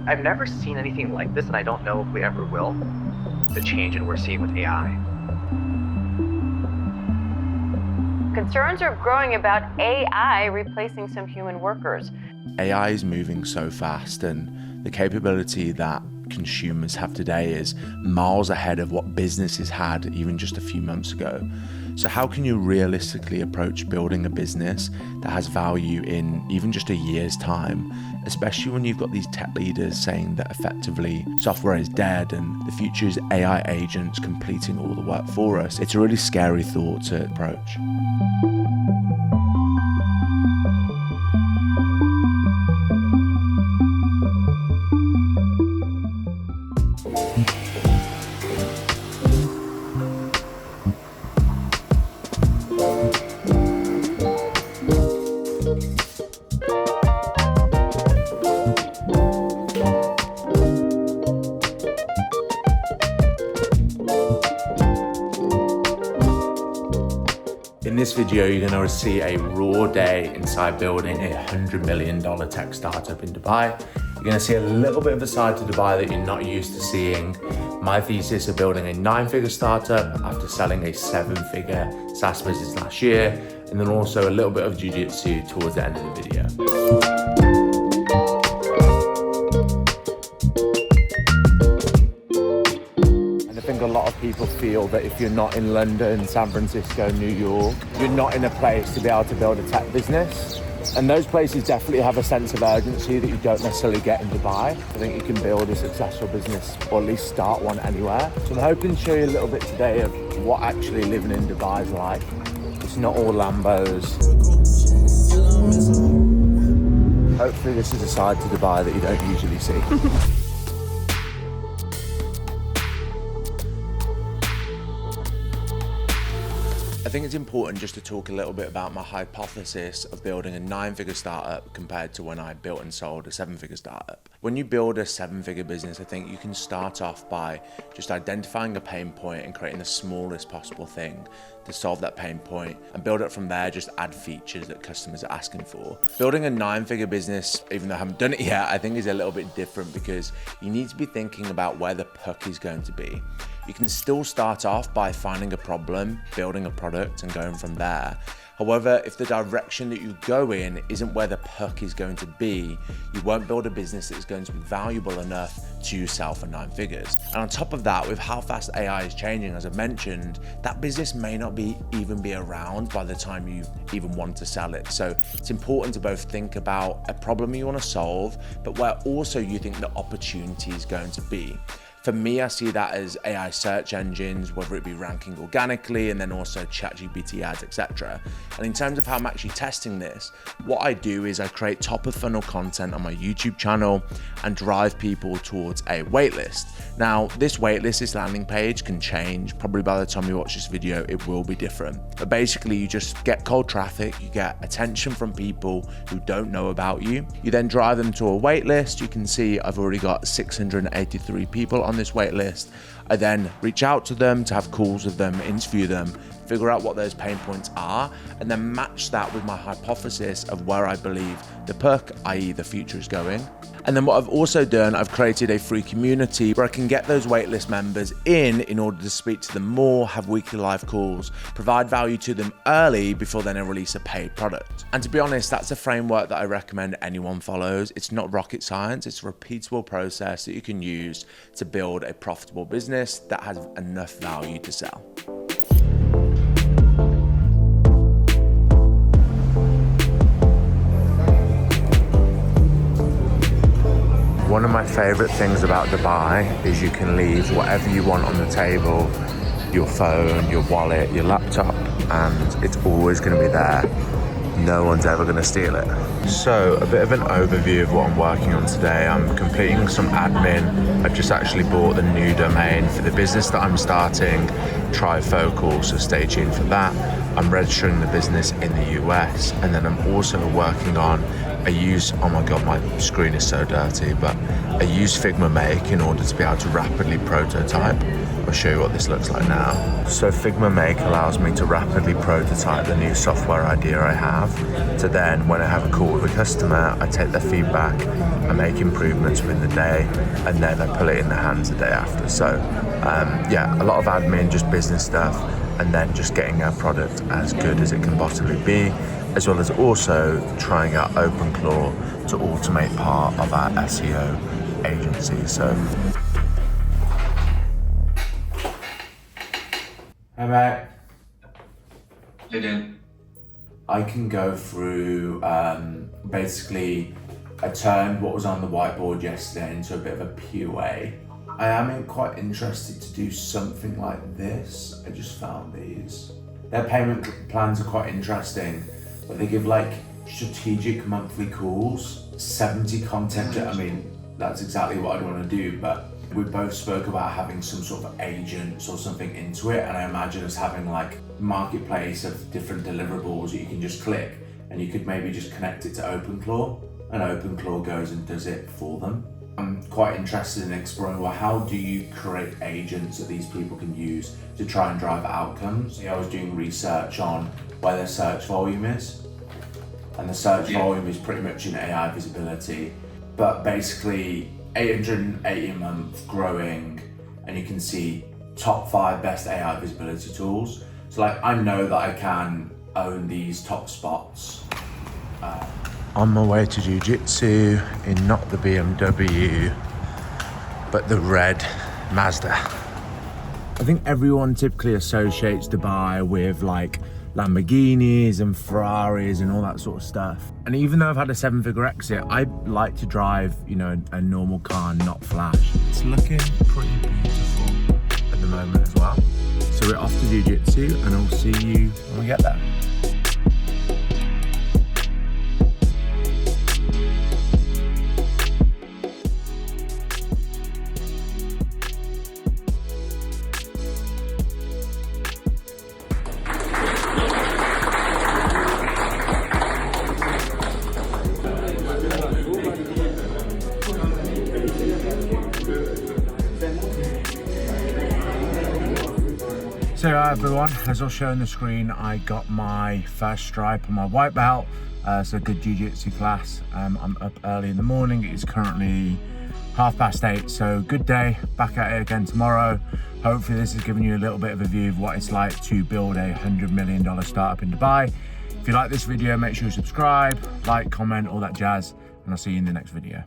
I've never seen anything like this, and I don't know if we ever will, the change that we're seeing with AI. Concerns are growing about AI replacing some human workers. AI is moving so fast, and the capability that consumers have today is miles ahead of what businesses had even just a few months ago. So how can you realistically approach building a business that has value in even just a year's time, especially when you've got these tech leaders saying that effectively software is dead and the future is AI agents completing all the work for us? It's a really scary thought to approach. In this video, you're going to see a raw day inside building a $100 million tech startup in Dubai. You're going to see a little bit of a side to Dubai that you're not used to seeing. My thesis of building a 9-figure startup after selling a 7-figure SaaS business last year, and then also a little bit of jiu-jitsu towards the end of the video. I think a lot of people feel that if you're not in London, San Francisco, New York, you're not in a place to be able to build a tech business. And those places definitely have a sense of urgency that you don't necessarily get in Dubai. I think you can build a successful business, or at least start one anywhere. So I'm hoping to show you a little bit today of what actually living in Dubai is like. It's not all Lambos. Hopefully this is a side to Dubai that you don't usually see. I think it's important just to talk a little bit about my hypothesis of building a 9-figure startup compared to when I built and sold a 7-figure startup. When you build a 7-figure business, I think you can start off by just identifying a pain point and creating the smallest possible thing to solve that pain point, and build it from there, just add features that customers are asking for. Building a 9-figure business, even though I haven't done it yet, I think is a little bit different because you need to be thinking about where the puck is going to be. You can still start off by finding a problem, building a product, and going from there. However, if the direction that you go in isn't where the puck is going to be, you won't build a business that is going to be valuable enough to sell for 9 figures. And on top of that, with how fast AI is changing, as I mentioned, that business may not even be around by the time you even want to sell it. So it's important to both think about a problem you want to solve, but where also you think the opportunity is going to be. For me, I see that as AI search engines, whether it be ranking organically and then also ChatGPT ads, etc. And in terms of how I'm actually testing this, what I do is I create top of funnel content on my YouTube channel and drive people towards a waitlist. Now, this waitlist, this landing page can change. Probably by the time you watch this video, it will be different. But basically, you just get cold traffic, you get attention from people who don't know about you. You then drive them to a waitlist. You can see I've already got 683 people on this wait list. I then reach out to them to have calls with them, interview them, figure out what those pain points are, and then match that with my hypothesis of where I believe the puck, i.e. the future, is going. And then what I've also done, I've created a free community where I can get those waitlist members in order to speak to them more, have weekly live calls, provide value to them early before then I release a paid product. And to be honest, that's a framework that I recommend anyone follows. It's not rocket science, it's a repeatable process that you can use to build a profitable business that has enough value to sell. One of my favorite things about Dubai is you can leave whatever you want on the table, your phone, your wallet, your laptop, and it's always going to be there. No one's ever going to steal it. So a bit of an overview of what I'm working on today. I'm completing some admin. I've just actually bought the new domain for the business that I'm starting, Trifocal, so stay tuned for that. I'm registering the business in the US, and then I'm also working on I use, oh my God, my screen is so dirty, but I use Figma Make in order to be able to rapidly prototype. I'll show you what this looks like now. So Figma Make allows me to rapidly prototype the new software idea I have. So then when I have a call with a customer, I take their feedback, I make improvements within the day, and then I pull it in the hands the day after. So yeah, a lot of admin, just business stuff, and then just getting our product as good as it can possibly be, as well as also trying out OpenClaw to automate part of our SEO agency. So. Hey mate. Hey Dan. I can go through, basically, I turned what was on the whiteboard yesterday into a bit of a POA. I am quite interested to do something like this. I just found these. Their payment plans are quite interesting, but they give like strategic monthly calls, 70 content. I mean, that's exactly what I'd want to do, but we both spoke about having some sort of agents or something into it, and I imagine us having like marketplace of different deliverables that you can just click, and you could maybe just connect it to OpenClaw, and OpenClaw goes and does it for them. I'm quite interested in exploring, well, how do you create agents that these people can use to try and drive outcomes? I was doing research on where their search volume is, and the search volume is pretty much in AI visibility, but basically 880 a month, growing, and you can see top 5 best AI visibility tools. So like, I know that I can own these top spots. On my way to Jiu-Jitsu in not the BMW, but the red Mazda. I think everyone typically associates Dubai with like Lamborghinis and Ferraris and all that sort of stuff. And even though I've had a 7-figure exit, I like to drive, you know, a normal car, not flash. It's looking pretty beautiful at the moment as well. So we're off to Jiu-Jitsu, and I'll see you when we get there. So everyone, as I'll show on the screen, I got my first stripe on my white belt. So good jiu-jitsu class. I'm up early in the morning. It's currently 8:30, so good day. Back at it again tomorrow. Hopefully this has given you a little bit of a view of what it's like to build a $100 million startup in Dubai. If you like this video, make sure you subscribe, like, comment, all that jazz, and I'll see you in the next video.